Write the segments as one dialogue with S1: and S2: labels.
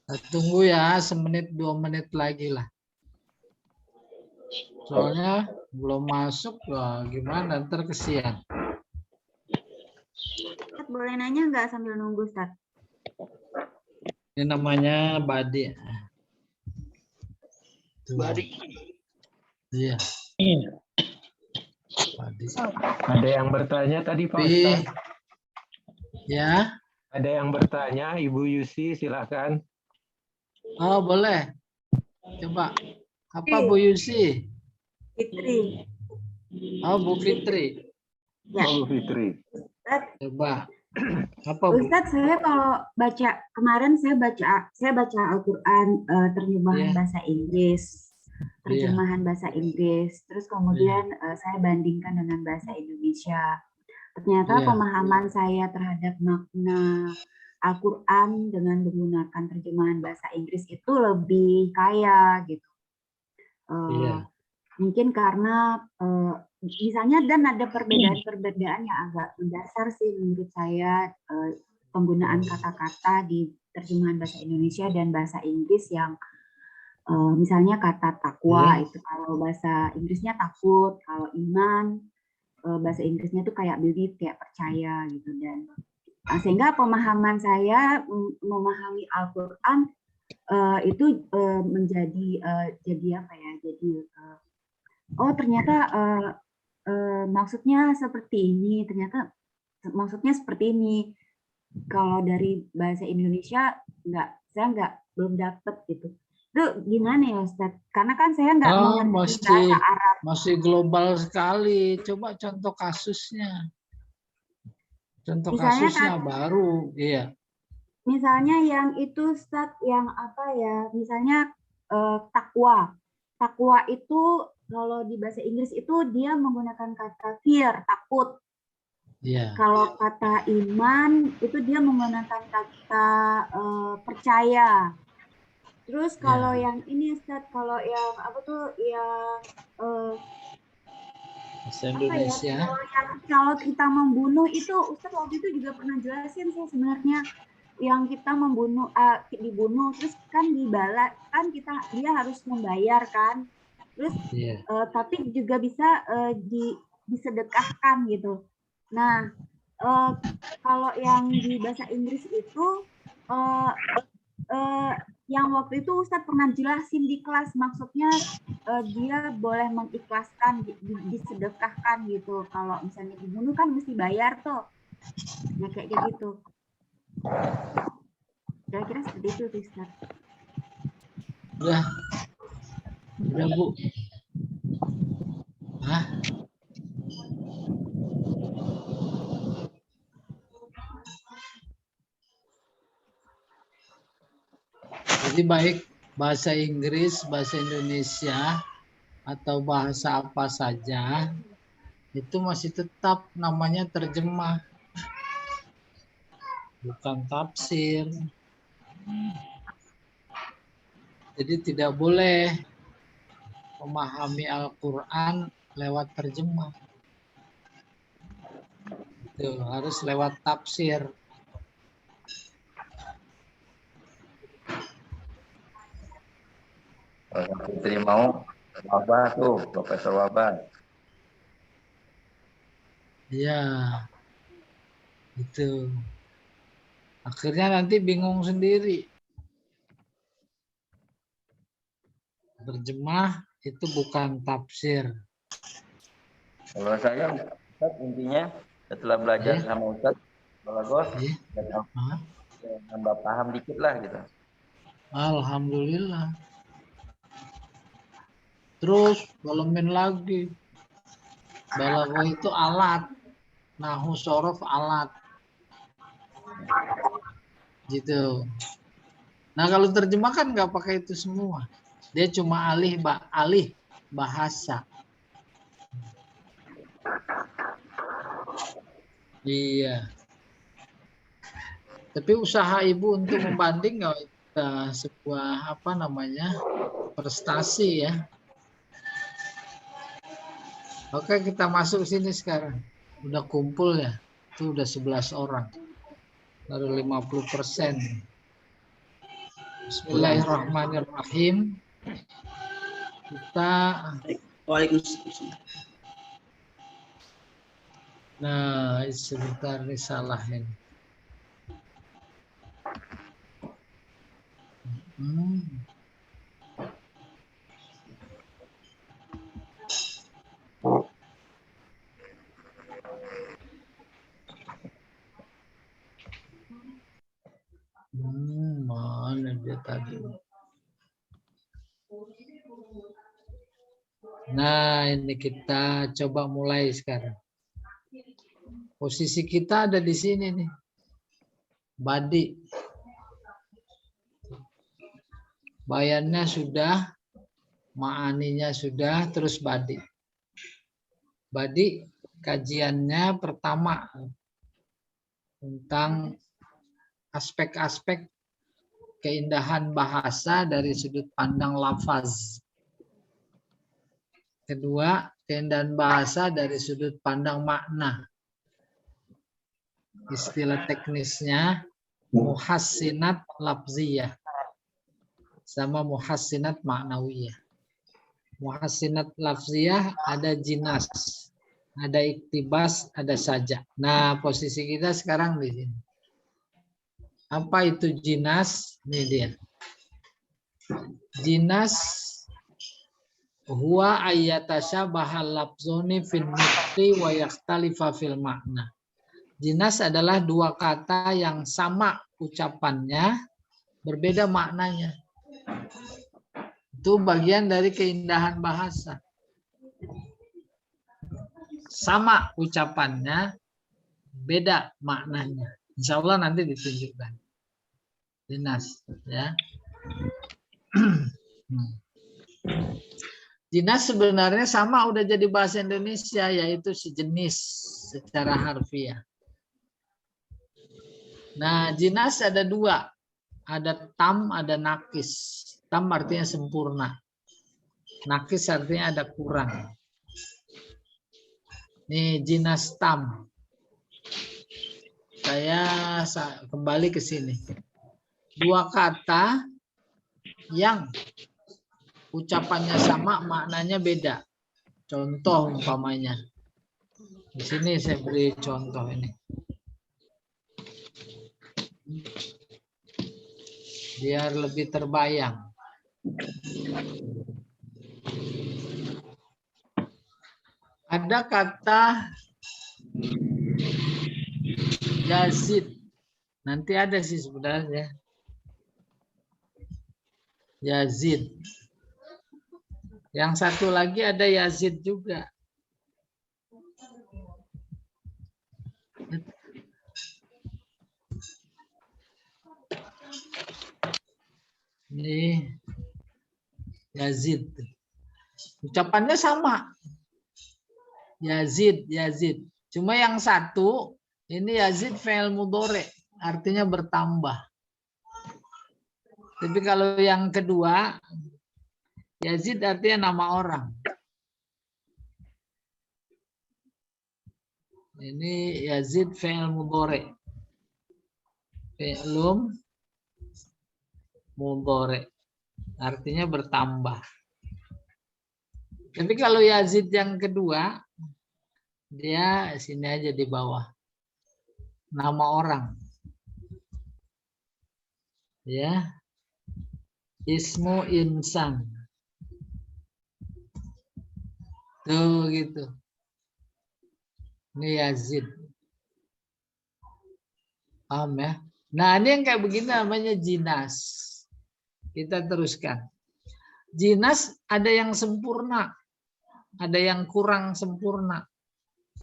S1: Tunggu ya, semenit 2 menit lagi lah. Soalnya belum masuk, wah, gimana ntar kesian.
S2: Ustaz, boleh nanya nggak sambil nunggu, Ustaz?
S1: Ini namanya Badi. Badi. Iya. Badi.
S3: Ada yang bertanya tadi Pak Ustaz?
S1: Ya.
S3: Ada yang bertanya, Ibu Yusi, silakan.
S1: Oh, boleh. Coba. Apa Bu Yusi?
S2: Fitri.
S1: Oh, Bu Fitri.
S2: Ya.
S3: Bu Fitri.
S2: Ustaz,
S1: Coba. Apa Bu?
S2: Ustaz, saya kalau baca kemarin saya baca Al-Qur'an terjemahan bahasa Inggris. Terjemahan bahasa Inggris. Terus kemudian saya bandingkan dengan bahasa Indonesia. Ternyata pemahaman saya terhadap makna Al-Qur'an dengan menggunakan terjemahan bahasa Inggris itu lebih kaya gitu. Mungkin karena misalnya dan ada perbedaan-perbedaan yang agak mendasar sih menurut saya, penggunaan kata-kata di terjemahan bahasa Indonesia dan bahasa Inggris yang misalnya kata takwa itu kalau bahasa Inggrisnya takut, kalau iman bahasa Inggrisnya tuh kayak believe, kayak percaya gitu. Dan sehingga pemahaman saya memahami Al-Qur'an itu menjadi jadi apa ya? Jadi oh ternyata maksudnya seperti ini, ternyata maksudnya seperti ini. Kalau dari bahasa Indonesia saya belum dapet gitu. Itu gimana ya Ustaz? Karena kan saya nggak mengerti bahasa Arab.
S1: Masih global sekali. Coba contoh kasusnya. Contoh
S2: Misalnya
S1: kasusnya baru, iya.
S2: Misalnya yang itu Ustaz, yang apa ya? Misalnya takwa. Takwa itu kalau di bahasa Inggris itu dia menggunakan kata fear, takut. Kalau kata iman itu dia menggunakan kata percaya. Terus kalau yang ini Ustaz, kalau yang apa tuh yang
S1: Indonesia.
S2: Ya, kalau kita membunuh itu Ustaz waktu itu juga pernah jelasin sih sebenarnya yang kita membunuh dibunuh terus kan dibalas kan dia harus membayar kan. Terus tapi juga bisa disedekahkan gitu. Nah, kalau yang di bahasa Inggris itu yang waktu itu Ustadz pernah jelasin di kelas maksudnya dia boleh mengikhlaskan, disedekahkan gitu. Kalau misalnya dibunuh kan mesti bayar tuh. Nah kayak gitu. Kira-kira seperti itu Ustadz.
S1: Udah Bu. Hah? Jadi baik bahasa Inggris, bahasa Indonesia, atau bahasa apa saja, itu masih tetap namanya terjemah. Bukan tafsir. Jadi tidak boleh memahami Al-Quran lewat terjemah. Itu harus lewat tafsir.
S4: Fitri mau Wabah tuh, Profesor Wabah.
S1: Iya, itu. Akhirnya nanti bingung sendiri. Terjemah itu bukan tafsir.
S4: Kalau saya Ustaz, intinya setelah belajar sama Ustaz Balagos, nambah paham dikit lah gitu.
S1: Alhamdulillah. Terus dalemin lagi. Balaghah itu alat. Nahu sorof alat. Gitu. Nah kalau terjemah kan nggak pakai itu semua. Dia cuma alih bahasa. Iya. Tapi usaha ibu untuk membanding nggak sebuah prestasi ya. Oke kita masuk sini sekarang. Udah kumpul ya. Itu udah 11 orang. Baru 50%. Bismillahirrahmanirrahim. Kita
S5: Waalaikumsalam.
S1: nah sebentar risalah ini. Mana dia tadi? Nah, ini kita coba mulai sekarang. Posisi kita ada di sini nih. Badi. Bayannya sudah, ma'aninya sudah, terus badi. Badi kajiannya pertama tentang aspek-aspek keindahan bahasa dari sudut pandang lafaz. Kedua, keindahan bahasa dari sudut pandang makna. Istilah teknisnya muhassinat lafziyah sama muhassinat maknawiyah. Muhassinat lafziyah ada jinas, ada iktibas, ada sajak. Nah, posisi kita sekarang di sini. Apa itu jinas? Ini dia. Jinas huwa ayyatashabahal lafzoni fil nutqi wa yakhtalifa fil makna. Jinas adalah dua kata yang sama ucapannya, berbeda maknanya. Itu bagian dari keindahan bahasa. Sama ucapannya, beda maknanya. Insya Allah nanti ditunjukkan. Jinas, ya. Jinas sebenarnya sama udah jadi bahasa Indonesia, yaitu sejenis secara harfiah. Nah, jinas ada dua. Ada tam, ada nakis. Tam artinya sempurna. Nakis artinya ada kurang. Nih, jinas tam. Saya kembali ke sini. Dua kata yang ucapannya sama, maknanya beda. Contoh umpamanya. Di sini saya beri contoh ini. Biar lebih terbayang. Ada kata Yazid. Nanti ada sih sebenarnya. Yazid. Yang satu lagi ada Yazid juga. Ini Yazid. Ucapannya sama. Yazid, Yazid. Cuma yang satu, ini Yazid fi'il mudhari, artinya bertambah. Tapi kalau yang kedua, Yazid artinya nama orang. Ini Yazid fi'il mudhari. Fi'lum mudhari. Artinya bertambah. Tapi kalau Yazid yang kedua, dia sini aja di bawah. Nama orang. Ya. Ismu insan. Tuh gitu. Ini Yazid. Paham ya? Nah, ini yang kayak begini namanya jinas. Kita teruskan. Jinas ada yang sempurna, ada yang kurang sempurna.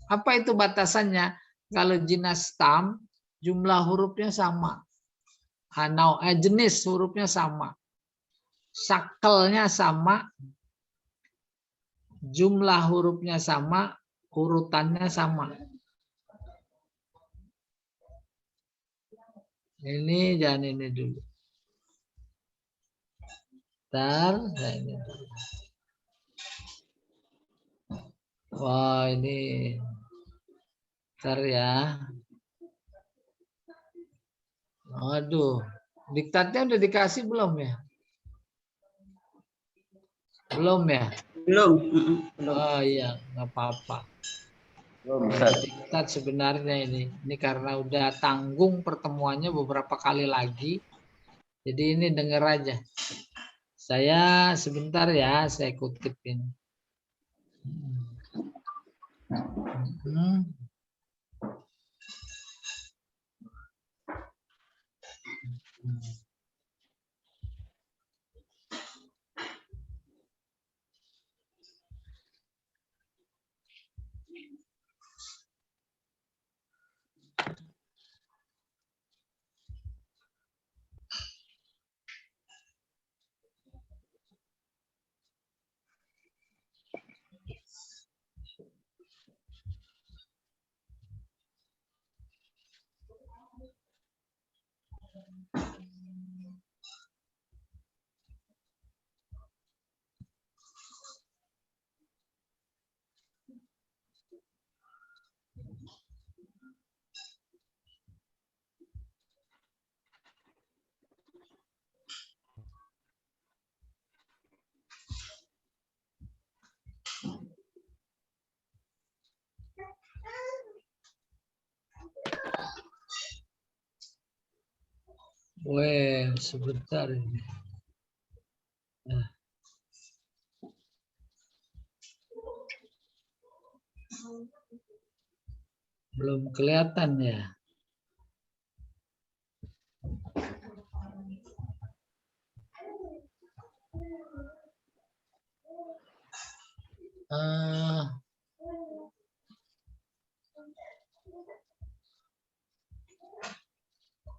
S1: Apa itu batasannya? Kalau jinas tam, jumlah hurufnya sama. Jenis hurufnya sama. Sakelnya sama. Jumlah hurufnya sama. Urutannya sama. Ini jangan ini dulu. Bentar, nah ini dulu. Wah, ini bentar ya. Aduh, Diktatnya udah dikasih belum ya? Belum ya?
S5: Belum. Belum.
S1: Oh iya, nggak apa-apa.
S4: Belum, Ustaz.
S1: Diktat sebenarnya ini karena udah tanggung pertemuannya beberapa kali lagi. Jadi ini denger aja. Saya sebentar ya, saya kutip ini. Weh, sebentar ini. Nah. Belum kelihatan ya.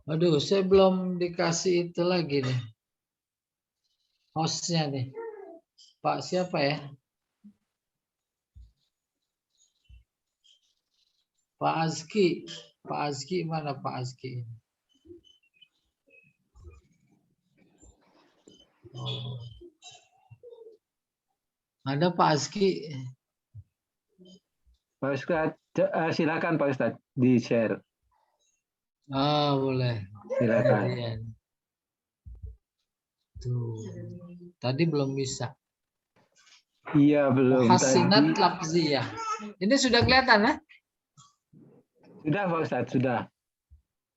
S1: Aduh, saya belum dikasih itu lagi nih. Hostnya nih. Pak siapa ya? Pak Azki. Pak Azki mana Pak Azki? Oh. Ada Pak Azki.
S3: Pak Ustadz, silakan Pak Ustadz di-share.
S1: Ah, boleh.
S3: Silakan.
S1: Tuh. Tadi belum bisa.
S3: Iya, belum.
S1: Hasinat
S3: Tadi
S1: lafziyah. Ini sudah kelihatan ya?
S3: sudah Pak Ustadz, sudah.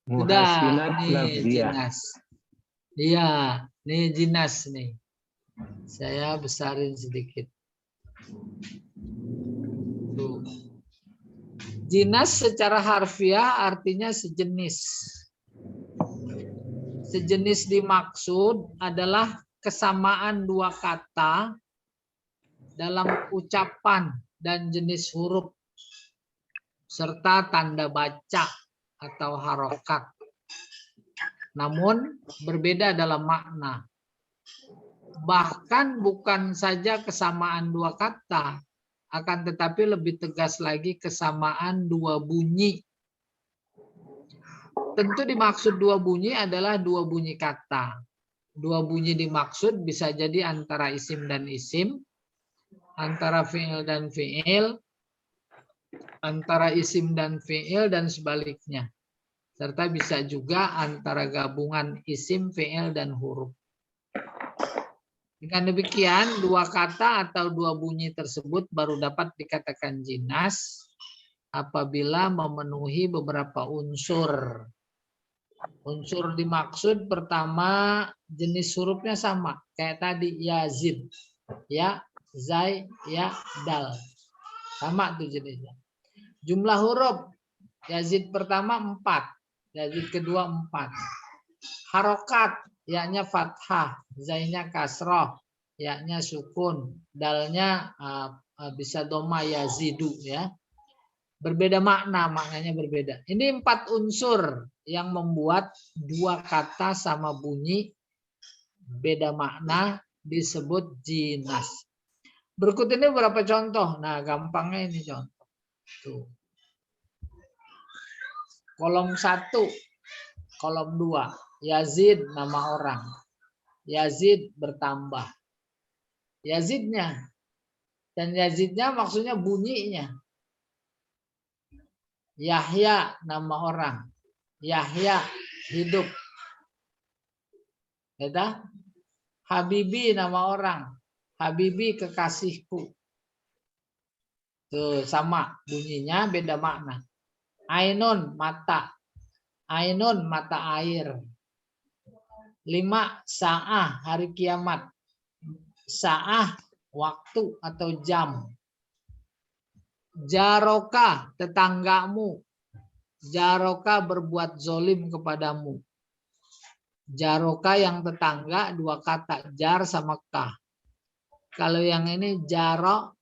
S1: Sudah.
S3: Muhasinat
S1: Ini
S3: lafziyah.
S1: jinas. Iya, ini jinas nih. Saya besarin sedikit. Tuh. Jinas secara harfiah artinya sejenis. Sejenis dimaksud adalah kesamaan dua kata dalam ucapan dan jenis huruf serta tanda baca atau harokat. Namun berbeda dalam makna. Bahkan bukan saja kesamaan dua kata, akan tetapi lebih tegas lagi kesamaan dua bunyi. Tentu dimaksud dua bunyi adalah dua bunyi kata. Dua bunyi dimaksud bisa jadi antara isim dan isim, antara fi'il dan fi'il, antara isim dan fi'il dan sebaliknya. Serta bisa juga antara gabungan isim, fi'il, dan huruf. Dengan demikian, dua kata atau dua bunyi tersebut baru dapat dikatakan jinas apabila memenuhi beberapa unsur. Unsur dimaksud pertama jenis hurufnya sama. Kayak tadi Yazid. Ya, Zai, ya, Dal. Sama tuh jenisnya. Jumlah huruf. Yazid pertama 4. Yazid kedua 4. Harokat. Ya-nya fathah, zainya kasroh, ya-nya sukun, dalnya bisa doma yazidu ya. Berbeda makna, maknanya berbeda. Ini 4 unsur yang membuat dua kata sama bunyi beda makna disebut jinas. Berikut ini beberapa contoh. Nah, gampangnya ini contoh. Tuh. Kolom 1, kolom 2. Yazid nama orang. Yazid bertambah. Yazidnya. Dan Yazidnya maksudnya bunyinya. Yahya nama orang. Yahya hidup. Ya, Habibi nama orang. Habibi kekasihku. Tuh sama bunyinya beda makna. Ainun mata. Ainun mata air. 5 sa'ah hari kiamat. Sa'ah waktu atau jam. Jaroka tetanggamu. Jaroka berbuat zolim kepadamu. Jaroka yang tetangga 2 kata. Jar sama kah. Kalau yang ini jarok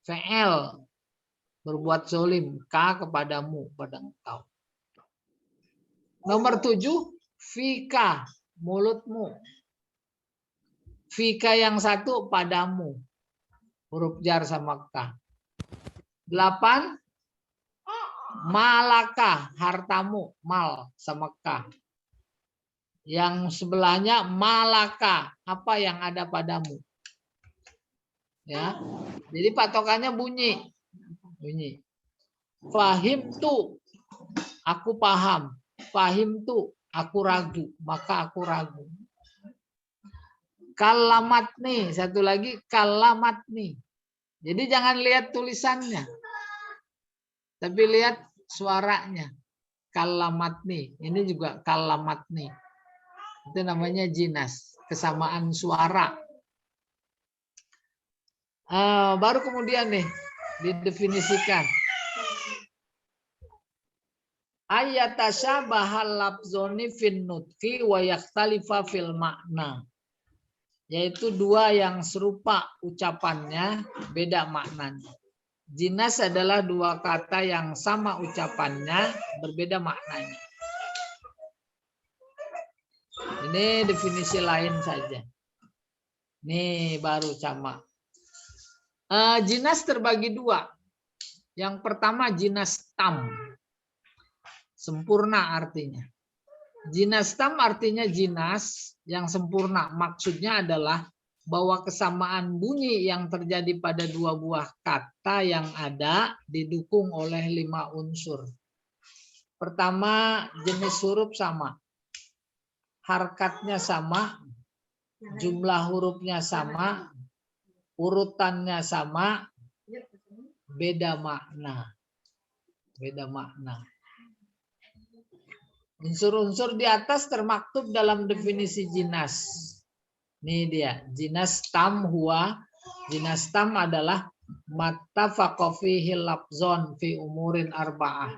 S1: fi'il. Berbuat zolim. Ka kepadamu. Pada engkau. Nomor 7. Fika. Mulutmu. Fika yang satu padamu. Huruf jar sama ka. 8. Malaka. Hartamu. Mal sama ka. Yang sebelahnya malaka. Apa yang ada padamu. Ya. Jadi patokannya bunyi. Bunyi. Fahim tu. Aku paham. Fahim tu. Aku ragu. Maka aku ragu. Kalamat nih. Satu lagi. Kalamat nih. Jadi jangan lihat tulisannya. Tapi lihat suaranya. Kalamat nih. Ini juga kalamat nih. Itu namanya jinas. Kesamaan suara. Baru kemudian nih. Didefinisikan. Ayatashabahal lafzoni fin nutqi wa yakhtalifa fil makna. Yaitu 2 yang serupa ucapannya, beda maknanya. Jinas adalah 2 kata yang sama ucapannya, berbeda maknanya. Ini definisi lain saja. Ini baru sama. Jinas terbagi 2. Yang pertama jinas tam. Sempurna artinya. Jinas tam artinya jinas yang sempurna. Maksudnya adalah bahwa kesamaan bunyi yang terjadi pada 2 buah kata yang ada didukung oleh 5 unsur. Pertama, jenis huruf sama. Harkatnya sama. Jumlah hurufnya sama. Urutannya sama. Beda makna. Beda makna. Unsur-unsur di atas termaktub dalam definisi jinas. Ini dia. Jinas tam huwa. Jinas tam adalah mattafaqo fihi lafzon fi umurin arba'ah.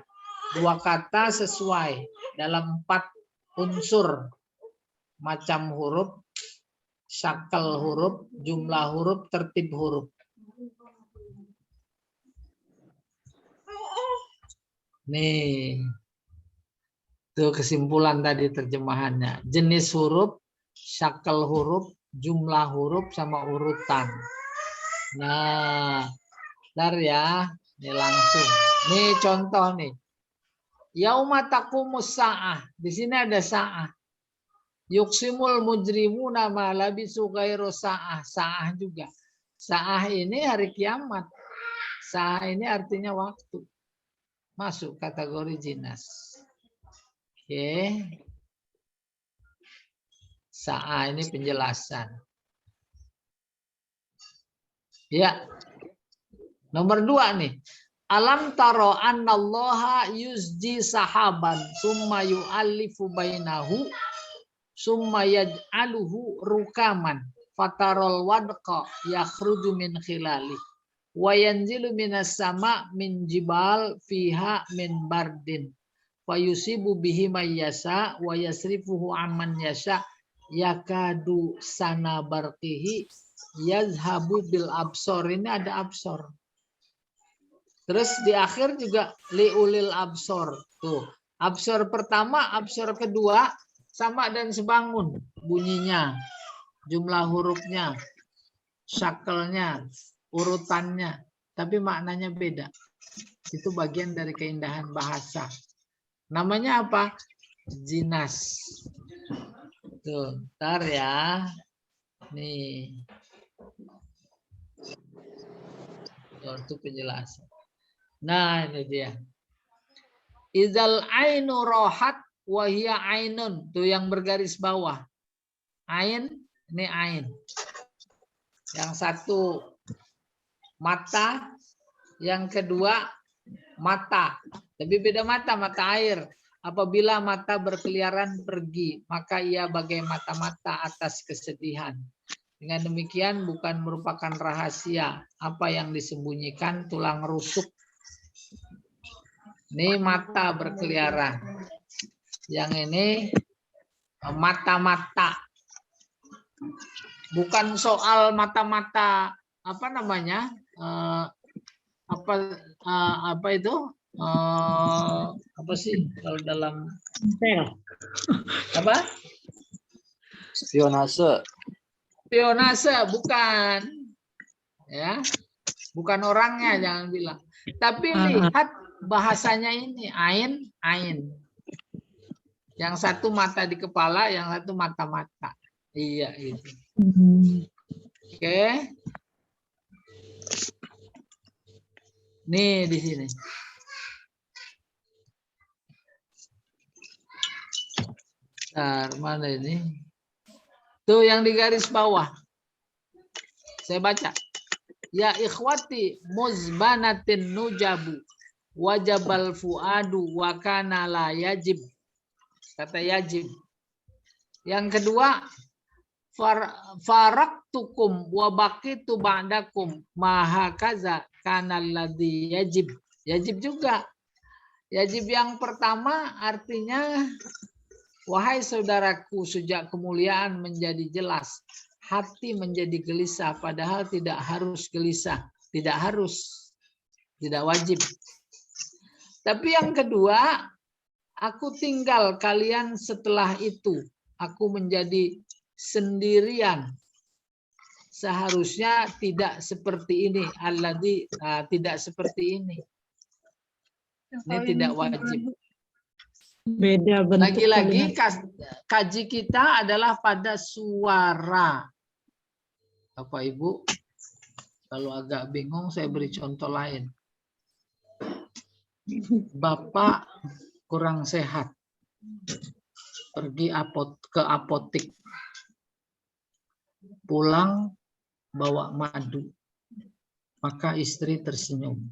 S1: 2 kata sesuai dalam 4 unsur. Macam huruf, syakal huruf, jumlah huruf, tertib huruf. Nih. Itu kesimpulan tadi terjemahannya. Jenis huruf, syakal huruf, jumlah huruf, sama urutan. Nah, bentar ya. Ini langsung. Nih contoh nih. Yauma taqumus sa'ah. Di sini ada sa'ah. Yuksimul mujrimuna ma labisu ghairu sa'ah. Sa'ah juga. Sa'ah ini hari kiamat. Sa'ah ini artinya waktu. Masuk kategori jinas. Oke. Sa'ah ini penjelasan. Ya. Nomor 2 nih. Alam taro annallaha yuzji sahaban summa yu'allifu bainahu summa yaj'aluhu rukaman fatarol wadqa yakhruju min khilali wa yanzilu minas sama min jibal fiha min bardin wa yusibu bihi mayyasa wa yasrifuhu amman yasha yakadu sana barqihi yazhabu bil absor. Ini ada absor. Terus di akhir juga liulil absor. Tuh, absor pertama, absor kedua sama dan sebangun bunyinya, jumlah hurufnya, syakelnya, urutannya, tapi maknanya beda. Itu bagian dari keindahan bahasa. Namanya apa? Jinas. Tuh, ntar ya. Nih. Tuh, itu penjelasan. Nah, ini dia. Izal ainu rohat wahia ainun. Tuh yang bergaris bawah. Ain, ini ain. Yang satu mata, yang kedua mata. Tapi beda mata air. Apabila mata berkeliaran pergi, maka ia bagai mata-mata atas kesedihan. Dengan demikian bukan merupakan rahasia apa yang disembunyikan tulang rusuk. Ini mata berkeliaran. Yang ini mata-mata. Bukan soal mata-mata apa namanya? Apa itu? Apa sih kalau dalam apa?
S6: Spionase.
S1: Spionase bukan, ya, bukan orangnya, jangan bilang. Tapi lihat bahasanya ini ain. Yang satu mata di kepala, yang satu mata-mata. Iya itu. Oke. Nih di sini. Bentar, mana ini? Tuh yang di garis bawah. Saya baca. Ya ikhwati muzbanatin nujabu wajabal fuadu wa kana la yajib. Kata yajib. Yang kedua, faraktukum wa baqitu ba'dakum maha kaza kana alladhi yajib. Yajib juga. Yajib yang pertama artinya wahai saudaraku, sejak kemuliaan menjadi jelas, hati menjadi gelisah, padahal tidak harus gelisah, tidak wajib. Tapi yang kedua, aku tinggal kalian setelah itu, aku menjadi sendirian. Seharusnya tidak seperti ini, alladzi tidak seperti ini. Ini tidak wajib.
S7: Beda bentuk.
S1: Lagi-lagi kaji kita adalah pada suara. Bapak Ibu, kalau agak bingung saya beri contoh lain. Bapak kurang sehat, pergi ke apotik, pulang bawa madu, maka istri tersenyum.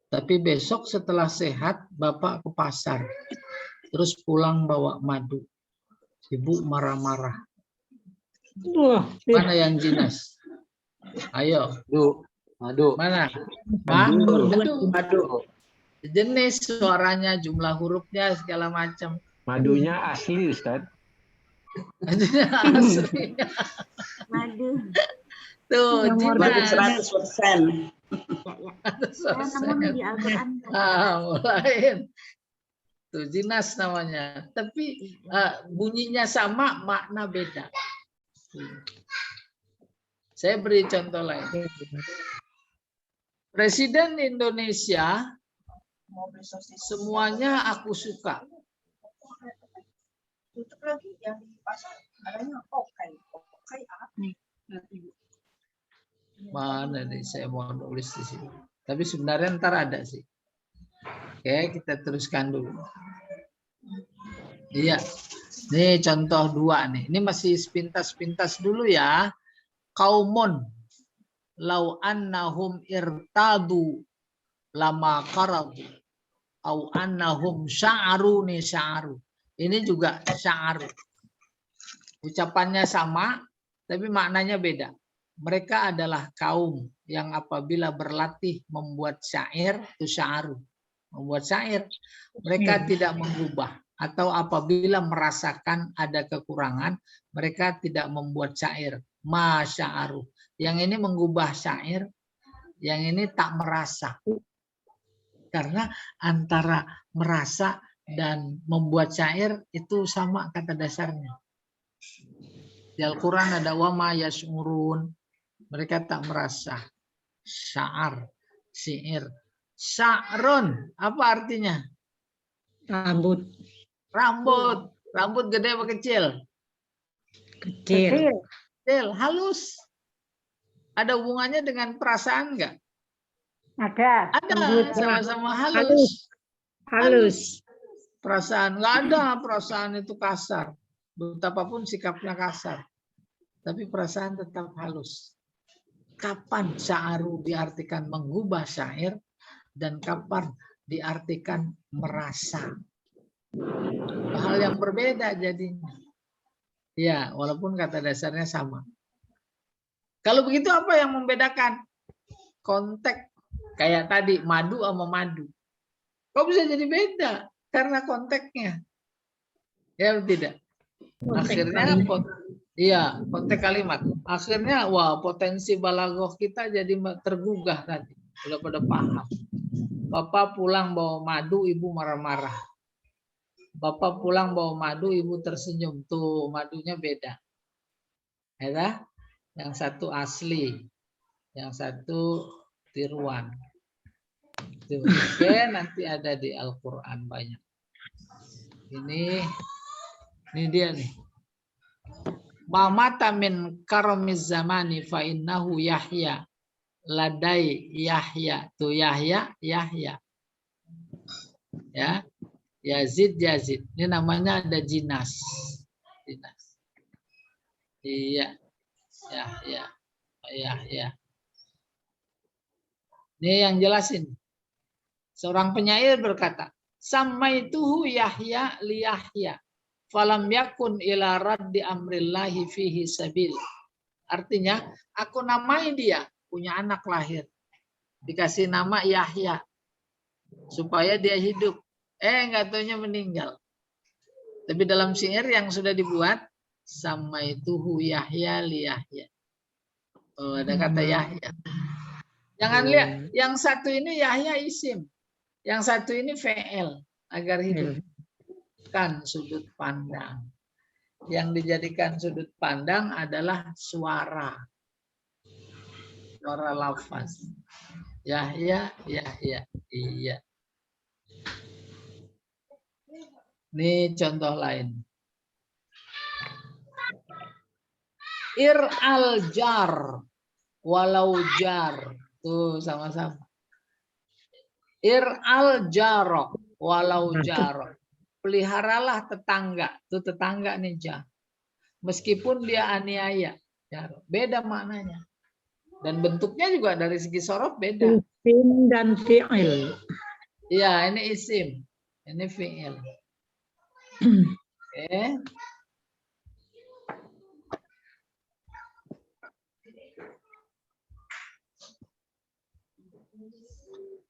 S1: Tapi besok setelah sehat, Bapak ke pasar. Terus pulang bawa madu. Ibu marah-marah. Mana yang jinas? Ayo.
S6: Madu.
S1: Mana?
S6: Madu.
S1: Jenis suaranya, jumlah hurufnya, segala macam.
S3: Madunya asli, Ustaz.
S1: Asli.
S2: Madu.
S1: Tuh, jinas.
S5: 100%.
S2: Saya nemu di Al-Quran.
S1: Mulai. Tuh, jinas namanya. Tapi bunyinya sama, makna beda. Saya beri contoh lain. Presiden Indonesia, semuanya aku suka.
S8: Tutup lagi yang di pasar adanya okai apa?
S1: Mana nih saya mau nulis di sini. Tapi sebenarnya ntar ada sih. Oke, kita teruskan dulu. Iya. Nih contoh 2 nih. Ini masih sepintas-pintas dulu ya. Kaumun lau annahum irtadu lama qaradu au annahum sya'aru nih sya'aru. Ini juga sya'aru. Ucapannya sama tapi maknanya beda. Mereka adalah kaum yang apabila berlatih membuat syair, itu sya'aru. Membuat syair, mereka tidak mengubah. Atau apabila merasakan ada kekurangan, mereka tidak membuat syair. Ma sya'aru. Yang ini mengubah syair, yang ini tak merasa. Karena antara merasa dan membuat syair itu sama kata dasarnya. Di Al-Quran ada wama yash'urun. Mereka tak merasa. Sya'ar, syair. Sya'run, apa artinya?
S7: Rambut.
S1: Rambut. Rambut gede apa kecil?
S7: Kecil.
S1: Kecil, halus. Ada hubungannya dengan perasaan enggak?
S7: Ada.
S1: Ada,
S7: Rambut.
S1: sama-sama halus.
S7: Halus.
S1: Perasaan, enggak ada perasaan itu kasar. betapapun sikapnya kasar, tapi perasaan tetap halus. Kapan sya'ru diartikan mengubah syair dan kapan diartikan merasa? Hal yang berbeda jadinya. Ya, walaupun kata dasarnya sama. Kalau begitu apa yang membedakan? Konteks. Kayak tadi, madu sama madu. Kok bisa jadi beda? Karena konteksnya. Ya tidak? Akhirnya, iya, konteks kalimat. Akhirnya, wah, potensi balaghah kita jadi tergugah tadi. Sudah pada paham. Bapak pulang bawa madu, ibu marah-marah. Bapak pulang bawa madu, ibu tersenyum. Tuh, madunya beda. Ya, yang satu asli, yang satu tiruan. Tuh, oke, nanti ada di Al-Quran banyak. Ini dia nih. Mamata min karamiz zamani fa innahu Yahya. Ladai Yahya. Tuh Yahya. Ya. Yazid. Ini namanya ada jinas. Iya. Ya. Ini yang jelasin. Seorang penyair berkata, "Samaituhu Yahya li Yahya, falam yakun ila raddi amrillahi fihi sabil." Artinya, aku namai dia, punya anak lahir. Dikasih nama Yahya supaya dia hidup. Enggak taunya meninggal. Tapi dalam syair yang sudah dibuat, samaituhu Yahya li Yahya. Oh, ada kata Yahya. Jangan lihat, yang satu ini Yahya isim, yang satu ini fi'il agar hidup. Kan sudut pandang. Yang dijadikan sudut pandang adalah suara lafaz. Yahya. Iya. Ini contoh lain. Ir'al jar walau jar. Tuh sama-sama. Ir'al jaro walau jaro. Peliharalah tetangga. Tuh tetangga nih jar. Meskipun dia aniaya. Jaro. Beda maknanya. Dan bentuknya juga dari segi sorof beda.
S7: Isim dan fi'il.
S1: Iya, ini isim. Ini fi'il. Oke.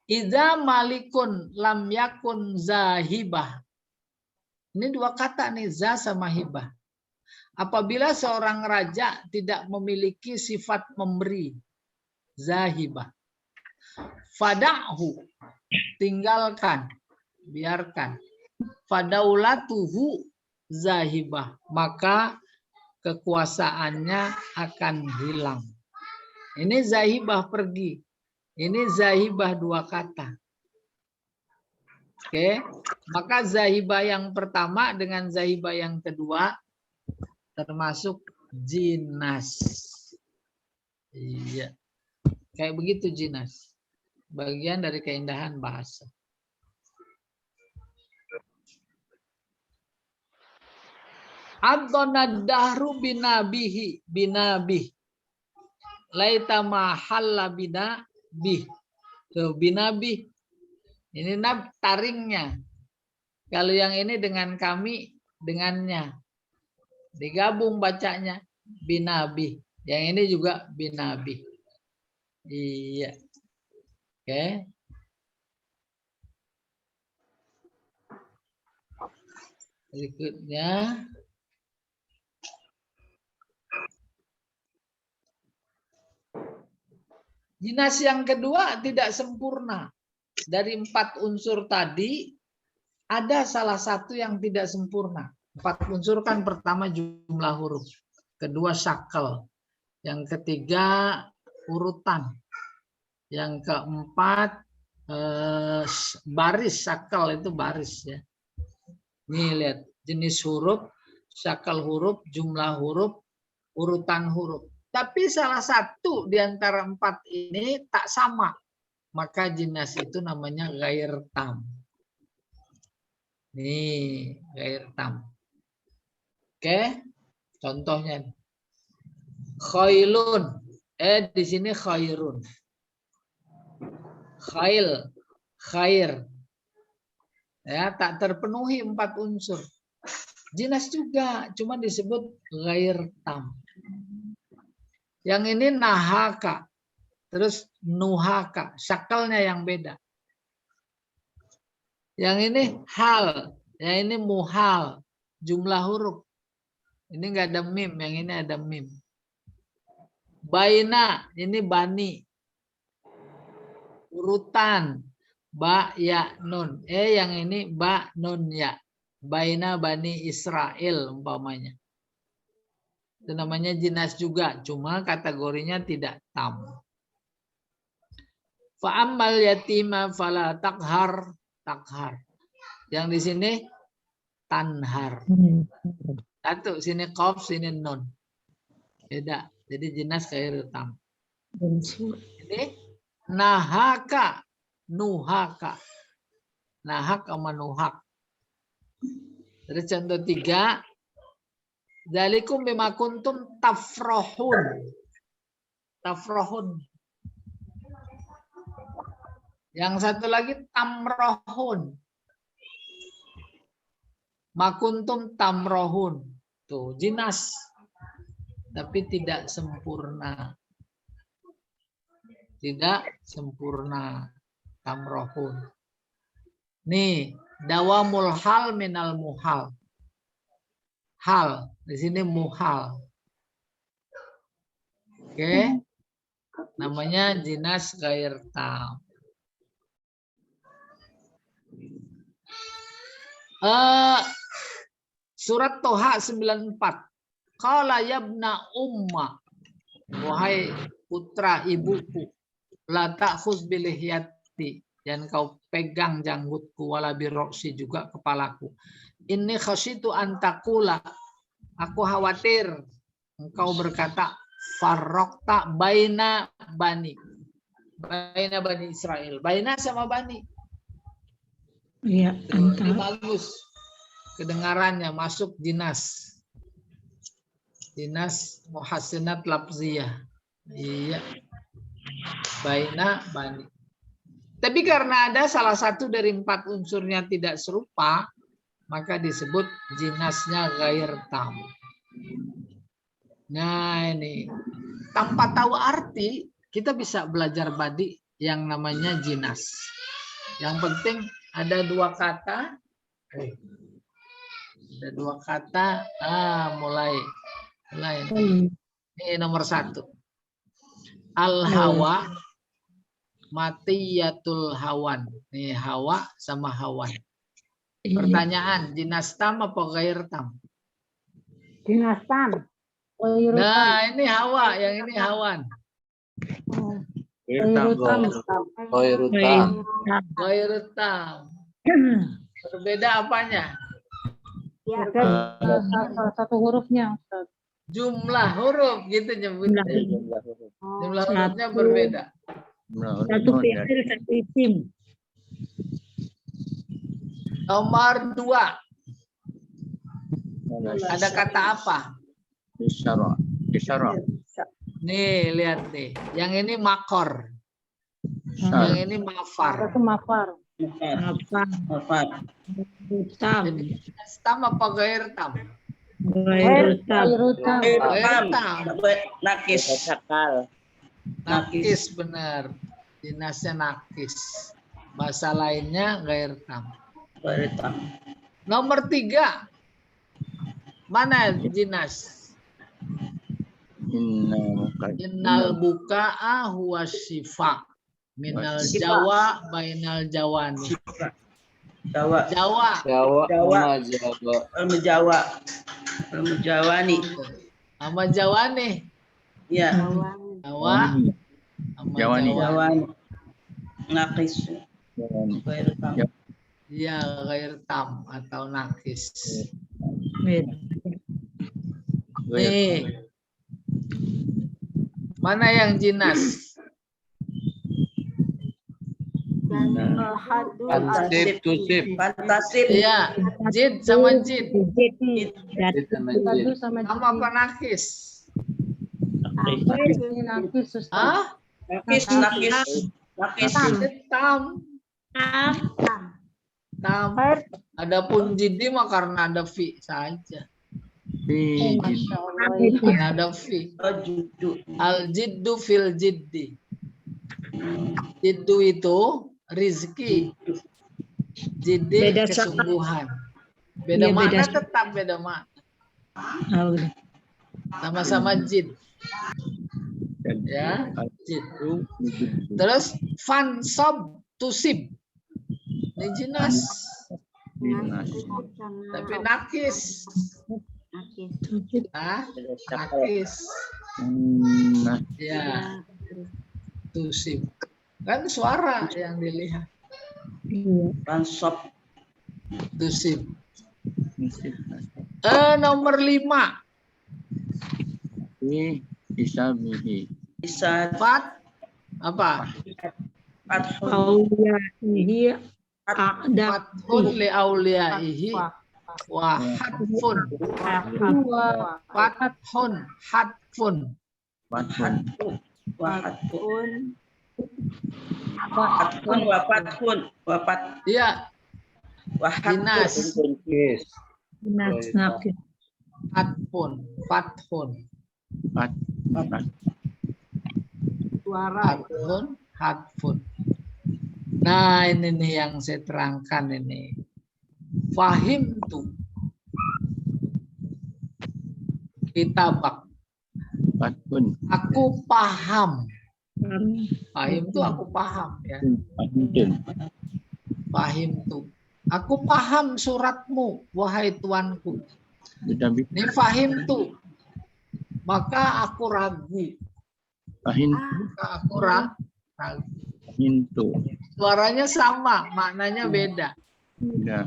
S1: Idza malikun lam yakun zahibah. Ini dua kata nih, za sama hibah. Apabila seorang raja tidak memiliki sifat memberi, zahibah. Fada'hu, tinggalkan, biarkan. Fadaulatuhu zahibah, maka kekuasaannya akan hilang. Ini zahibah pergi. Ini zahibah dua kata. Oke, maka zahibah yang pertama dengan zahibah yang kedua termasuk jinas. Iya. Kayak begitu jinas. Bagian dari keindahan bahasa. Adonad dahru binabih. Laita mahalla binabih. Tuh, binabih. Ini nab taringnya. Kalau yang ini dengan kami, dengannya. Digabung bacanya binabih. Yang ini juga binabih. Iya. Oke. Berikutnya. Jinas yang kedua tidak sempurna. Dari 4 unsur tadi, ada salah satu yang tidak sempurna. 4 unsur kan pertama jumlah huruf. Kedua syakal. Yang ketiga urutan. Yang keempat baris, syakal itu baris ya. Nih lihat, jenis huruf, syakal huruf, jumlah huruf, urutan huruf. Tapi salah satu di antara 4 ini tak sama. Maka jinas itu namanya ghair tam. Nih, ghair tam. Oke, contohnya khailun. Di sini khairun. Khail, khair. Ya, tak terpenuhi 4 unsur. Jinas juga, cuma disebut ghair tam. Yang ini nahaka, terus nuhaka, syakalnya yang beda. Yang ini hal, yang ini muhal, jumlah huruf. Ini enggak ada mim, yang ini ada mim. Baina, ini bani. Urutan, ba, ya, nun. Yang ini ba, nun, ya. Baina bani Israel umpamanya. Itu namanya jinas juga, cuma kategorinya tidak tam. Fa'ammal yatima fala takhar, takhar. Yang di sini tanhar. Satu, sini qaf, sini nun. Beda. Jadi jinas ghair tam. Ini nahaka, nuhaka. Nahak sama nuhak. Terus contoh 3. Dzalikum bima kuntum tafrahun. Tafrahun. Yang satu lagi tamrohun. Makuntum tamrohun. Tuh, jinas. Tapi tidak sempurna. Tidak sempurna. Tamrohun. Nih, dawamul hal minal muhal. Hal. Di sini muhal. Oke. Namanya jinas ghair tam. Surat Toha 94. Qala yabna umma. Wahai putra ibuku. La ta'khuz bilihyati. Dan kau pegang janggutku. Wala biroksi juga kepalaku. Ini khasyitu antakula. Aku khawatir. Engkau berkata. Farrokta baina bani. Baina bani Israel. Baina sama bani.
S7: Iya,
S1: Ini bagus kedengarannya, masuk jinas. Jinas muhassinat lafziyah. Iya. Baina bani. Tapi karena ada salah satu dari 4 unsurnya tidak serupa, maka disebut jinasnya ghair tam. Nah, ini tanpa tahu arti kita bisa belajar badi yang namanya jinas. Yang penting ada 2 kata. Ada 2 kata. Mulai. Ini nomor 1. Al-hawa matiyatul hawan. Nih hawa sama hawan. Pertanyaan, jinas tam apa ghair tam?
S7: Jinas tam.
S1: Nah, ini hawa, yang ini hawan. Ghair tam. Berbeda apanya?
S7: Satu hurufnya.
S1: Jumlah huruf gitu nyebutnya. Jumlah hurufnya berbeda.
S7: Satu fi'il, satu isim.
S1: Nomor 2. Ada kata apa?
S3: Isyara.
S1: Nih, lihat nih. Yang ini makor. Yang ini mafar.
S7: Itu mafar. Tam.
S1: Jadi tam apa ghair tam?
S7: Ghair tam.
S1: Ghair tam.
S5: Nakis.
S1: Nakis benar. Jinasnya nakis. Bahasa lainnya ghair tam. Nomor 3. Mana jinas? Innal buka'a huwa syifa. Minal jawa bainal jawani. Jawa.
S5: Mejawani.
S1: Sama jawani.
S5: Ya.
S1: Jawa. Sama
S3: Jawani.
S1: jawani.
S5: Nakis.
S1: Iya, ghair tam atau nakis. Nih. Mana yang jinas?
S2: dan
S3: Nah.
S2: hadul
S3: Fantasip, tusip.
S5: Fantasip.
S1: Iya, jid sama jid.
S7: Jid.
S3: sama
S7: Dadu sama
S1: Sama apa nakis?
S7: Nakis. Nakis, Ustaz.
S1: Ah,
S5: Nakis. Nakis.
S1: tam. Tam. Adapun jiddi mah karena ada fi saja. Karena ada fi.
S5: Oh, judul.
S1: Al jiddu fil jiddi. Jiddu itu rizki. Jiddi
S7: Beda
S1: kesungguhan. Beda
S7: Iya,
S1: makna
S7: beda.
S1: tetap beda makna.
S7: Oh, udah.
S1: Sama-sama jid. Ya, jid. Terus fansob tusib. Ini jinas. Tapi nakis. Ah, nakis. Ya, tusib. Kan suara yang dilihat.
S7: Iya.
S5: Fansop.
S1: Tusib. Nomor 5.
S3: Bisa mihi.
S5: Bisa
S1: Fat apa?
S5: fathun.
S7: Auliyaihi a'da.
S1: Fathun li auliyaihi wa hatfun. Fathun hatfun.
S3: Fatun.
S5: Wahatun. Wahatun. Wafatun. Wafat.
S1: Iya, jinas.
S7: Nakis.
S1: Hatfun. Fathun. Hatfun. Hatfun. Nah, ini nih yang saya terangkan ini. Fahim tuh. Kitabak.
S3: Fatun.
S1: Aku paham. Fahim tuh aku paham ya. Fahim tuh. Aku paham suratmu, wahai tuanku. Ini fahim tuh. Maka aku ragu.
S3: Fahim.
S1: Maka aku ragu.
S3: Hintu.
S1: Suaranya sama, maknanya beda.
S3: Ya.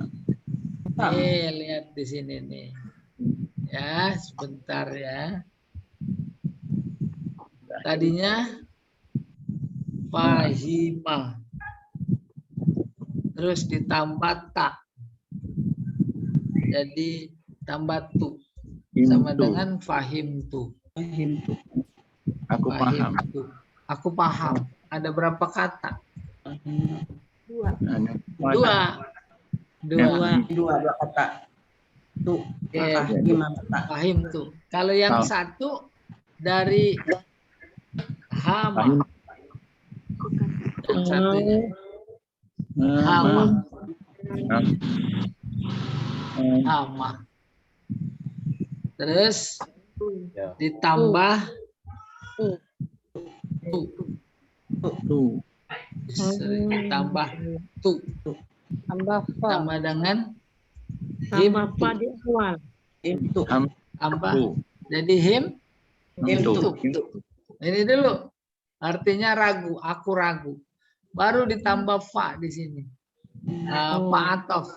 S1: Nih, lihat di sini nih. Ya, sebentar ya. Tadinya fahima. Terus ditambah tak. Jadi tambah tu. Sama
S3: Hintu.
S1: dengan fahim tu.
S3: Aku paham.
S1: Tu. Aku paham. Ada berapa kata?
S3: Ada
S1: Dua.
S5: Dua kata. Tu.
S1: Oke,
S5: Lima kata.
S1: fahim tu. Kalau yang satu dari hama. Yang satunya hama. Hama. Terus ditambah tu.
S3: Tu.
S1: Ditambah tu.
S7: Tambah fa.
S1: Tambah dengan
S7: Tambah
S1: him
S7: fa
S1: tu.
S7: di awal.
S5: Itu.
S1: Tambah.
S3: Tu.
S1: Jadi him.
S3: Hintu.
S1: Ini dulu. Artinya ragu. Aku ragu. Baru ditambah fa di sini. Fa atof.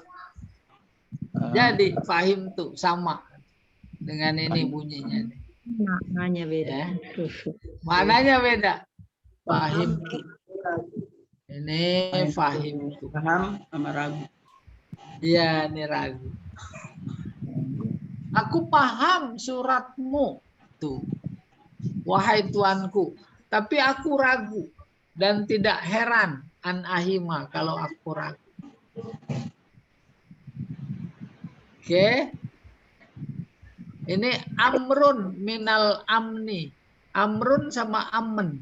S1: Jadi fahim tuh sama dengan ini bunyinya.
S7: Maknanya beda.
S1: Ya. Maknanya beda. Fahim tuh. Ini fahim tuh.
S5: Paham sama ragu.
S1: Iya, ini ragu. Aku paham suratmu tuh, wahai tuanku. Tapi aku ragu dan tidak heran an ahima kalau aku ragu. Oke. Ini amrun minal amni. Amrun sama amen.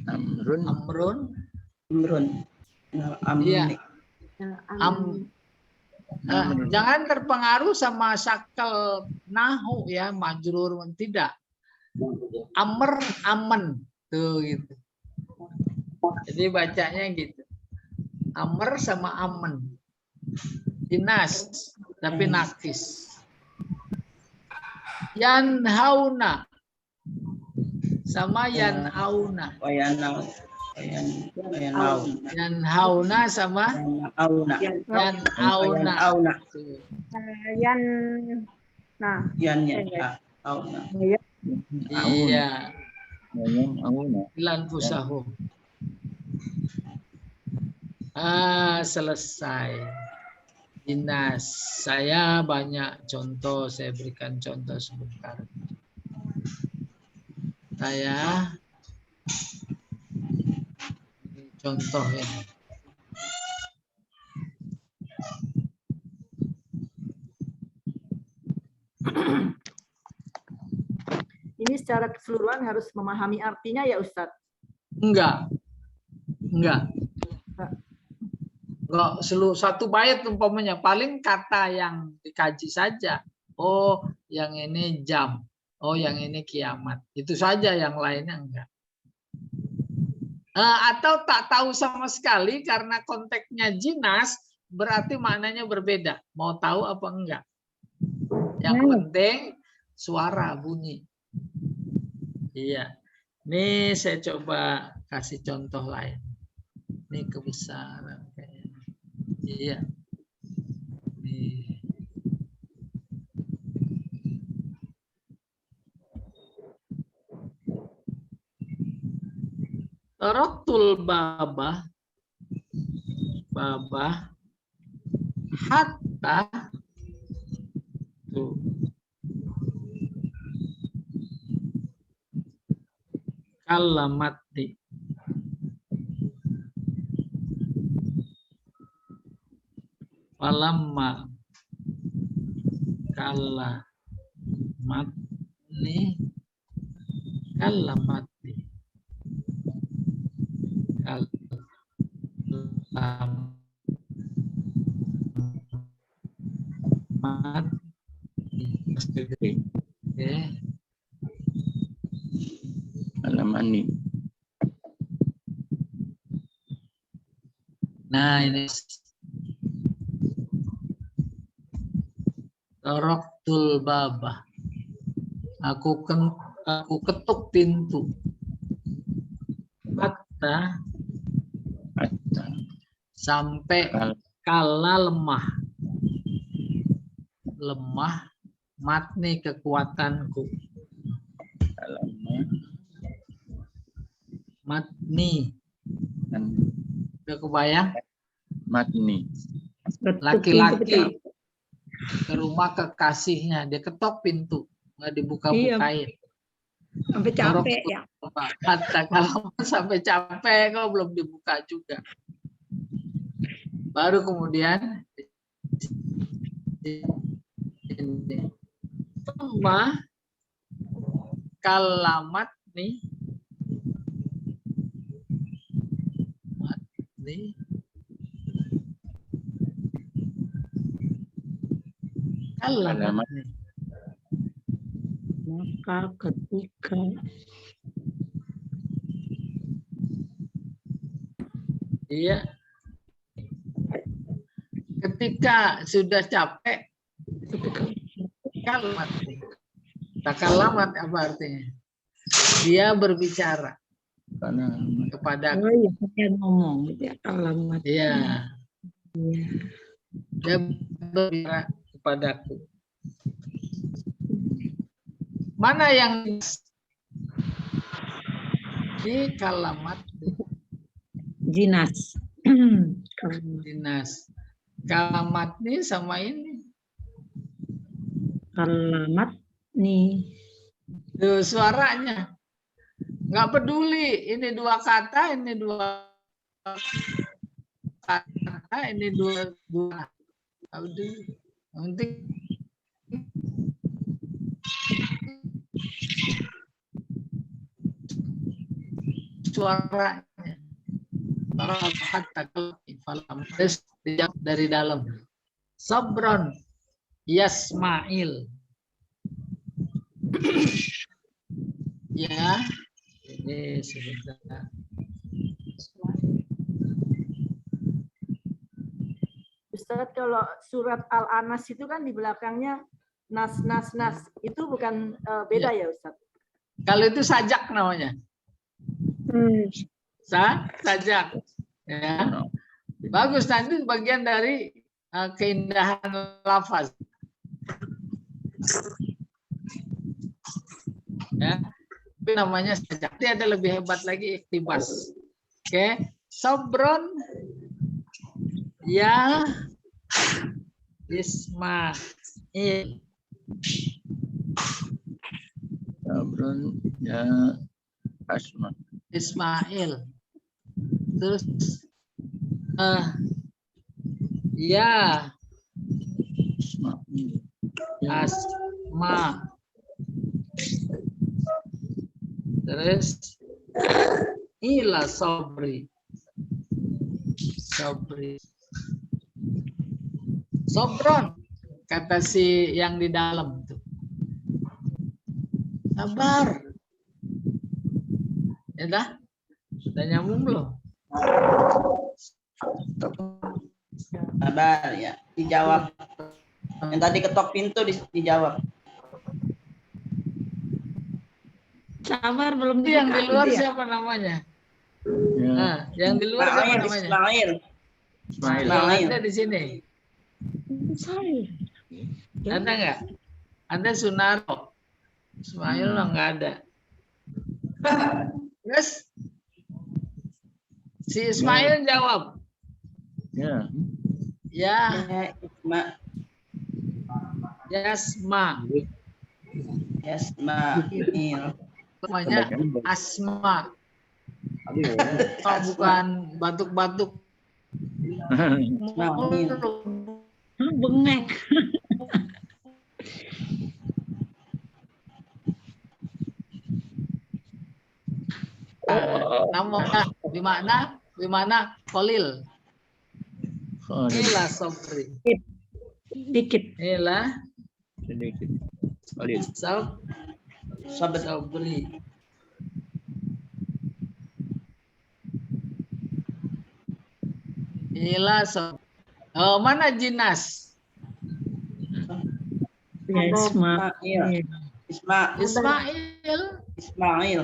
S3: Amrun.
S1: Amrun.
S5: Imrun.
S1: Iya. Jangan terpengaruh sama syakal nahu ya, majrur tidak. Amr, amen. Tuh gitu. Jadi bacanya gitu. Amr sama amen. Dinas, tapi nakis. Yanhauna sama yanhauna.
S5: Wayanau.
S1: Yanhauna sama
S5: Auna.
S1: yanhauna.
S5: Auna.
S8: Yan
S5: Auna.
S1: Iya.
S3: Auna.
S1: Lan fusahu. Selesai. Jinas. Saya banyak contoh. Saya berikan contoh sebentar. Saya contoh ini.
S6: Ini secara keseluruhan harus memahami artinya ya Ustadz?
S1: Enggak. Enggak, satu bait umpamanya paling kata yang dikaji saja. Oh, yang ini jam. Oh, yang ini kiamat. Itu saja, yang lainnya enggak. Atau tak tahu sama sekali karena konteksnya jinas, berarti maknanya berbeda. Mau tahu apa enggak? Yang penting suara bunyi. Iya. Ini saya coba kasih contoh lain. Ini kebesaran kayaknya. Iya. Nih. Taraktul babah hatta tuh kalamati falamma kalamati
S3: Alamani.
S1: Nah, ini taraktul babah. Aku ketuk pintu. Hatta sampai kala lemah matni kekuatanku. Matni. Udah kebayang?
S3: Matni.
S1: Laki-laki ke rumah kekasihnya, dia ketok pintu, nggak dibuka-bukain.
S7: Sampai capek ya.
S1: Kata kalau sampai capek kok belum dibuka juga. Baru kemudian rumah kalamat nih kalamat nih.
S7: Maka ketika
S1: Iya. Ketika sudah capek, kalamat. Takalamat apa artinya? Dia berbicara kepada
S7: oh iya, saya ngomong gitu ya, alamat.
S1: Iya.
S7: Iya.
S1: Dia berbicara kepadaku. Mana yang di kalamat?
S7: Jinas.
S1: Dinas. Kalamat nih sama ini.
S7: Alamat nih.
S1: Tuh, suaranya. Nggak peduli. Ini dua kata, ini dua kata, ini dua. Nanti suaranya. Dari dalam. Sabron Yasmail. Ya, ini sebentar.
S6: Ustadz, kalau surat Al-Anas itu kan di belakangnya nas. Itu bukan beda ya Ustadz?
S1: Kalau itu sajak namanya. Sajak. Ya. Bagus, nanti bagian dari keindahan lafaz. Ya. Itu namanya sajak. Nanti ada lebih hebat lagi iktibas. Oke. Sabron Ya Ismail.
S3: Sabrun ya Asma.
S1: Ismail. Terus ya
S3: Ismail.
S1: Asma. Terus ila Sobri. Sobron, kata si yang di dalam tuh. Sabar. Ya dah? Sudah nyambung belum?
S5: Sabar ya, dijawab. Yang tadi ketok pintu dijawab.
S7: Sabar belum
S1: Itu yang di luar
S7: gitu ya?
S1: siapa namanya?
S3: Ya.
S1: Nah, yang di luar siapa namanya?
S5: Ismail.
S3: Ismail.
S5: Ismail.
S1: Ada di sini.
S7: Saya.
S1: Ada nggak? Ada Sunaro. Ismail nggak ada. Terus si Ismail jawab.
S3: Ya.
S1: Ya,
S5: Yasma.
S1: Yasma.
S5: Yasmail.
S1: Namanya Asma. Oh, bukan batuk-batuk.
S5: Ismail.
S7: Bengek.
S1: Nama di mana Kolil. Inilah Sobri.
S7: Dikit.
S1: Inilah
S3: Sedikit. Khalil.
S1: Sobri. Inilah Sobri. Oh, mana Jinas?
S7: Ya, Ismail.
S1: Ismail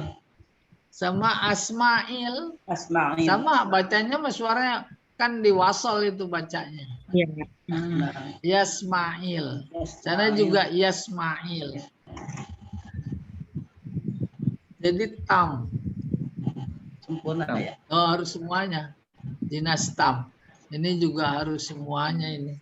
S1: sama Asmail. Sama bacanya mas suaranya kan diwasol itu bacanya.
S7: Ya.
S1: Yasmail. Sana juga Yasmail. Jadi tam.
S5: Sempurna ya.
S1: Oh, harus semuanya. Dinas tam. Ini juga harus semuanya ini.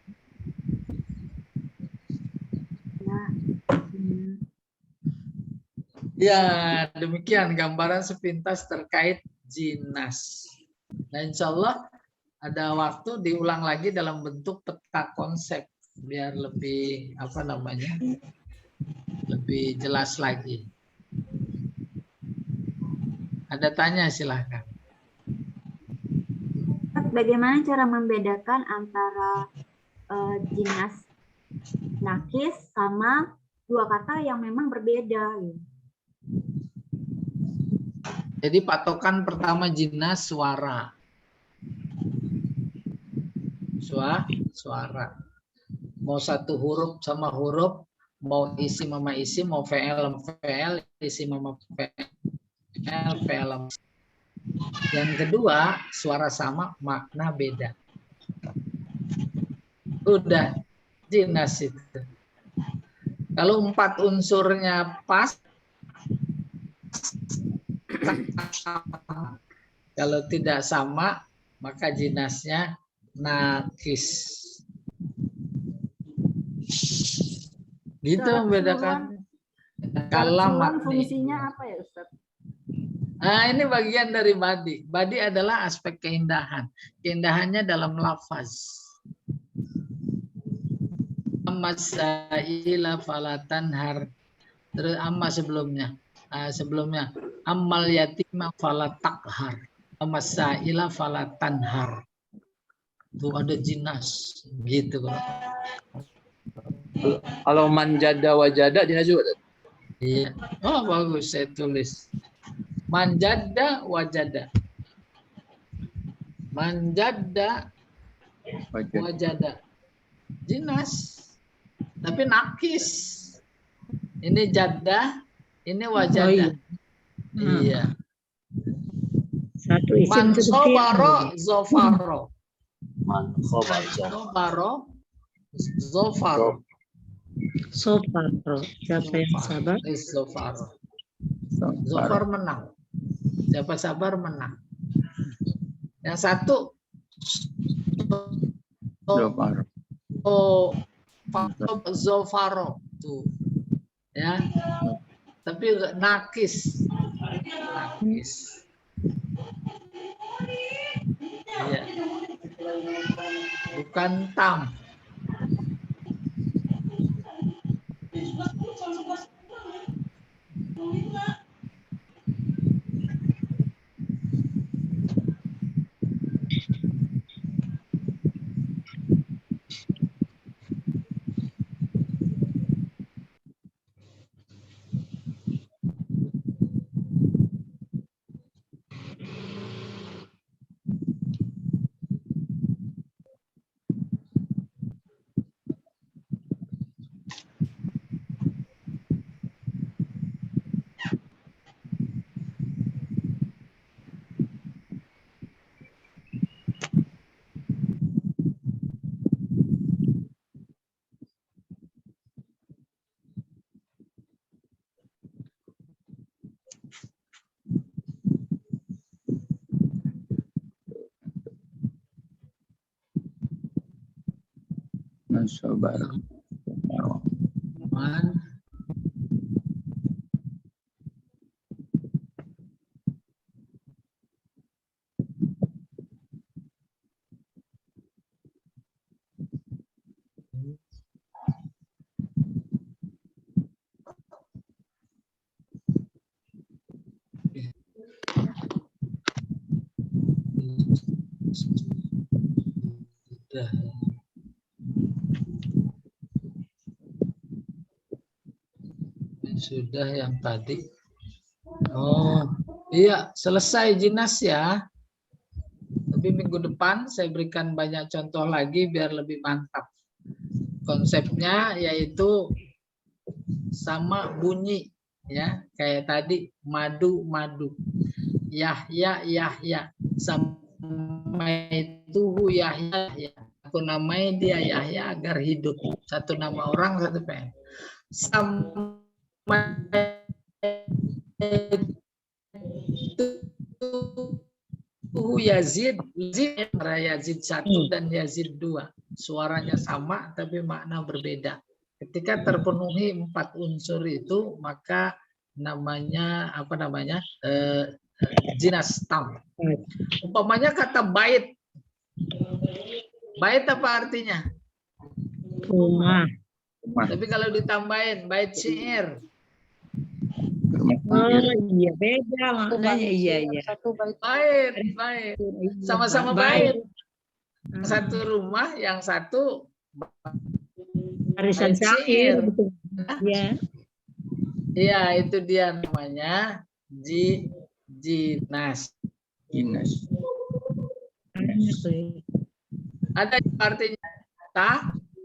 S1: Ya, demikian gambaran sepintas terkait jinas. Nah, insya Allah ada waktu diulang lagi dalam bentuk peta konsep biar lebih lebih jelas lagi. Ada tanya silahkan.
S2: Bagaimana cara membedakan antara jinas nakis sama dua kata yang memang berbeda?
S1: Jadi patokan pertama jinas suara. Suara. Mau satu huruf sama huruf, mau isim sama isim, mau VL sama VL, isim sama VL. Yang kedua, suara sama, makna beda. Udah, jinas itu. Kalau 4 unsurnya pas, kalau tidak sama, maka jinasnya nakis. Gitu membedakan. Kalamat
S6: fungsinya apa ya Ustaz?
S1: Nah, ini bagian dari badi. Badi adalah aspek keindahan. Keindahannya dalam lafaz. Amma sa'ila falatanhar. Terus amma sebelumnya. Sebelumnya ammal yatima falatakhar. Amma sa'ila falatanhar. Itu ada jinas gitu kalau.
S9: Kalau manjada wajada jinas juga.
S1: Iya. Oh, bagus saya tulis. Manjada wajada. Manjada wajada. Jinas. Tapi nakis. Ini jaddah, ini wajada. Iya.
S7: Satu isim
S1: Mansobaro zofaro. Mansobaro zofaro.
S7: Sofaro. Siapa yang sabar?
S1: Zofaro. Zofar menang. Siapa sabar menang. Yang satu
S3: Zofar.
S1: Zofaro tuh ya, tapi nakis. Iya. Bukan tam.
S3: Sabar.
S1: Sudah yang tadi. Oh, iya, selesai jinas ya. Tapi minggu depan saya berikan banyak contoh lagi biar lebih mantap. Konsepnya yaitu sama bunyi ya, kayak tadi madu. Yahya sama itu Yahya. Aku namai dia Yahya agar hidup. Satu nama orang, satu PM. Sama Yazid 1 dan Yazid 2. Suaranya sama tapi makna berbeda. Ketika terpenuhi 4 unsur itu, maka namanya jinas tam. Umpamanya kata bait. Bait apa artinya?
S7: Rumah.
S1: Tapi kalau ditambahin bait syair.
S7: Oh iya, beda maknanya. Iya.
S1: Bait. Sama-sama bait. Yang satu rumah, yang satu
S7: Arisan syair. Iya.
S1: Iya, itu dia namanya jinas. Ada artinya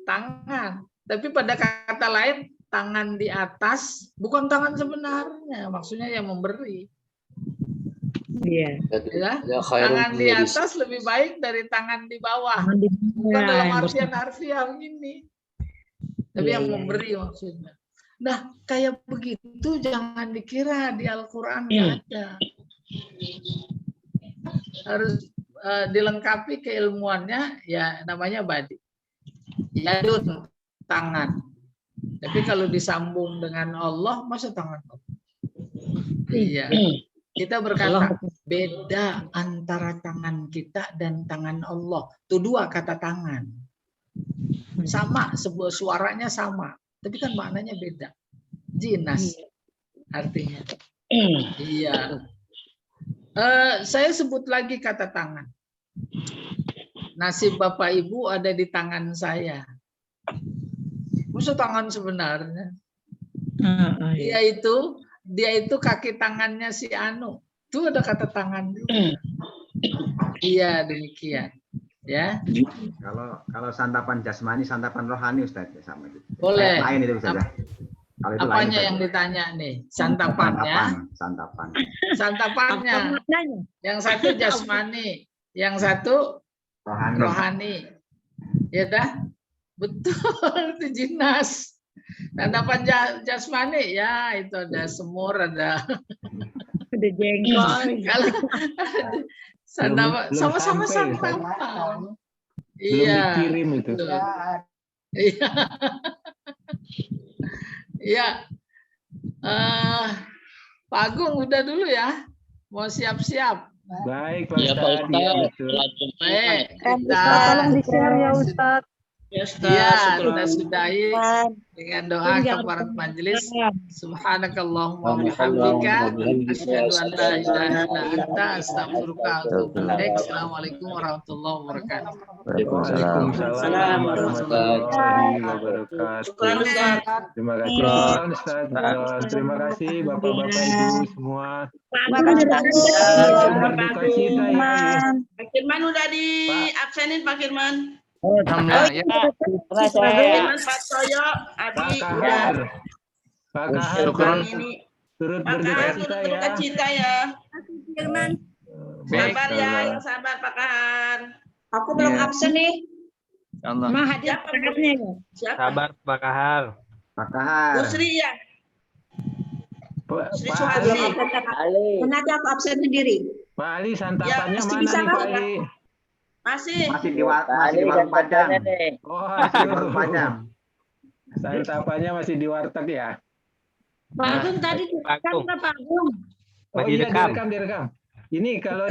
S1: tangan. Tapi pada kata lain, tangan di atas bukan tangan sebenarnya. Maksudnya yang memberi.
S7: Iya.
S1: Ya, tangan di atas lebih baik dari tangan di bawah. Bukan dalam artian harfiah ini. Tapi yang memberi maksudnya. Nah, kayak begitu jangan dikira di Al-Quran nggak ada. Harus dilengkapi keilmuannya, ya namanya badi. Yadun, tangan. Tapi kalau disambung dengan Allah, masa tangan Allah? Iya. Kita berkata, beda antara tangan kita dan tangan Allah. Itu 2 kata tangan. Sama, sebuah suaranya sama. Tapi kan maknanya beda. Jinas artinya. Iya. Saya sebut lagi kata tangan. Nasib Bapak Ibu ada di tangan saya. Maksud tangan sebenarnya. Dia itu kaki tangannya si Anu. Itu ada kata tangan juga. Iya, demikian. Ya.
S10: Kalau santapan jasmani, santapan rohani Ustaz sama itu.
S1: Boleh.
S10: Lain itu Ustaz. Kalau itu
S1: apanya
S10: lain,
S1: yang ditanya nih? Santapannya. Santapannya. Yang satu jasmani, yang satu rohani. Ya dah? Betul, itu jinas. Santapan jasmani ya itu ada semur, ada
S7: jengkol.
S1: Kalau sama-sama santapan.
S11: Belum
S1: Iya.
S11: dikirim itu.
S1: Betul. Iya. Iya. Pak Agung udah dulu ya. Mau siap-siap.
S11: Baik, Pak
S9: Iya, Pak
S11: Ustadz. Iya,
S9: Ustadz.
S11: betul.
S1: Baik,
S6: Kan
S1: kita
S6: Ustaz tolong di-share ya Ustaz.
S5: Ya, Ustaz.
S1: iya,
S5: Syukur.
S1: kita sudahi dengan doa kepada majelis. Subhanakallahumma wa bihamdika asyhadu an la ilaha illa anta astaghfiruka wa atubu ilaik. Assalamualaikum warahmatullahi wabarakatuh.
S11: Waalaikumsalam warahmatullahi wabarakatuh.
S5: Syukuran Ustaz.
S11: Terima kasih Ustaz. Terima kasih Bapak-bapak Ibu semua. Berduka cita ya.
S5: Pak Firman udah di absenin Pak Firman.
S1: Ya.
S5: Pak Firman, Pak Soyo,
S11: Pak
S5: Abi,
S11: Kahar. Pak Kahar
S5: ini.
S11: turut
S5: Pak
S11: berduka
S5: Kahar
S11: cita
S5: turut berduka
S11: ya.
S5: cita ya.
S6: Firman.
S1: Baik.
S5: Sabar ya, yang sabar Pak Kahar.
S8: Aku belum
S3: Iya.
S8: absen nih.
S3: Allah.
S7: Mah hadir paketnya ya.
S5: Siapa?
S3: Sabar Pak Kahar.
S10: Pak Kahar.
S5: Bu Sri ya.
S11: Pak
S5: Sri
S11: Pak
S5: Suhadi.
S11: Ali,
S8: Nanti aku absen sendiri.
S11: Pak Ali santapannya
S5: Ya,
S11: mana
S8: bisa
S11: nih
S8: kok.
S11: Pak Ali?
S5: Masih.
S10: Masih di warung Padang.
S11: Oh,
S10: Masih di warung Padang.
S11: santapannya masih di warteg ya.
S7: Pak Agung tadi direkam nggak, Pak Agung?
S11: Oh iya, direkam. Ini kalau